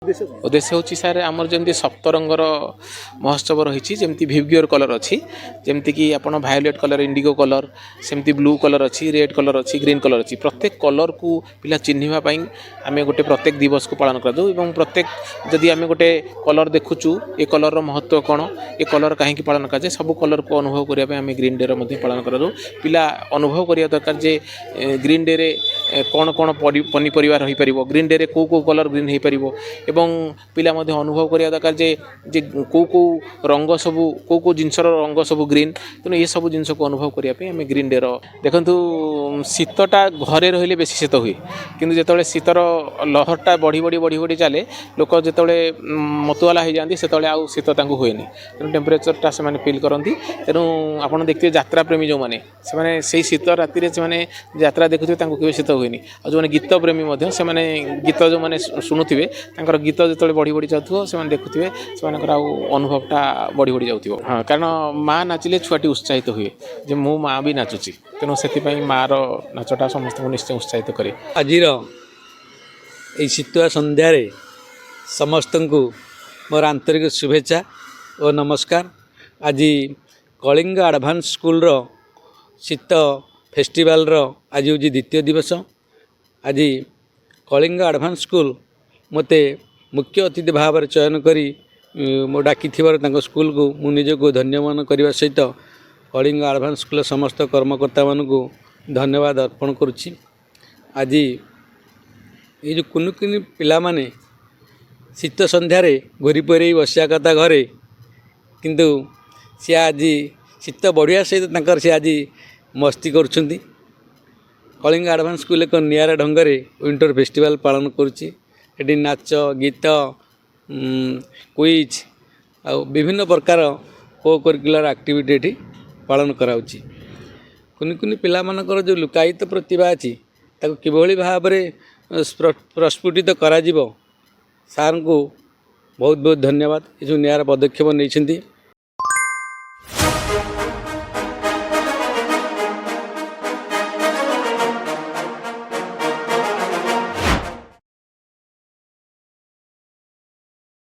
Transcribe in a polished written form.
उद्देश्य हूँ सार आमर जमी सप्तरंगर महोत्सव रही जमी भिवियोर कलर अच्छी जमीक आपड़ भायोलेट कलर इंडिगो कलर सेमती ब्लू कलर अच्छी रेड कलर अच्छी ग्रीन कलर अच्छी प्रत्येक कलर को पिला चिन्हवाई आम गोटे प्रत्येक दिवस को पालन कर प्रत्येक जदि आम गोटे कलर देखुचु ये कलर महत्व कौन ये कलर कहीं पालन कर सब कलर को अनुभव करने आम ग्रीन डे पालन कर पिला अनुभव करने दरकार जे ग्रीन डे रे कौन कौन पनीपरिया रही पार ग्रीन डे रे कौ कलर ग्रीन हो पार एवं पिला मध्य अनुभव करिया दरकार जे जे को रंग सबू को जिनसर रंग सबू ग्रीन तेणु ये सब जिन को अनुभव करने आम ग्रीन डे देखु शीतटा घरे रहिले बेसी शीत हुए किंतु जिते शीतर लहरटा बढ़ी बढ़ी बढ़ी बढ़ी चले लोक जिते मतुआला हो जाती से आउ शीत हुए तेणु टेम्परेचरटा से फिल करती तेणु आप देखते यात्रा प्रेमी जो मैंने से शीत राति से यात्रा देखुए केवे शीत हुए जो गीत प्रेमी से गीत जो मैंने शुणुवे गीत जो बढ़ी बढ़ी जाऊँ से देखुए से अनुभवटा बढ़ी बढ़ी जाऊँ हाँ कारण माँ नाचिले छुआटी उत्साहित हुए जे मो माँ भी नाचुची तेणु से माँ नाचटा समस्त निश्चय उत्साहित करे। आज शीतुआ संध्यार समस्त को मोर आंतरिक शुभेच्छा और नमस्कार। आज कलिंग एडवांस स्कूल शीत फेस्टिवल आज हूँ द्वितीय दिवस। आज कलिंग एडवांस स्कूल मते मुख्य अतिथि भाव में चयन करी मो डाकी स्कूल को मु निजको धन्यवाद करने सहित कलिंग एडवांस स्कूल समस्त कर्मकर्ता मान को धन्यवाद अर्पण करुच्ची। आज ये जो कुनि कुनि पिला माने शीत संध्यार घोरी परे बसिया कथा घरे किंतु सी आज शीत बढ़िया सहित सी आज मस्ती करुछंती। कलिंग एडवांस स्कूल एक निरा ढंग से विंटर फेस्टिवल पालन करुच्ची। एटी नाच गीत क्विज आ विभिन्न प्रकार को करिकुलर एक्टिविटी एटी पालन कराउची। कुनि कुनि पिला मानकर जो लुकायित प्रतिभा अच्छी ताको किभली भाव में प्रस्फुटित करा जिवो सार को बहुत बहुत धन्यवाद। ये जो निरा पदक्षेप नहीं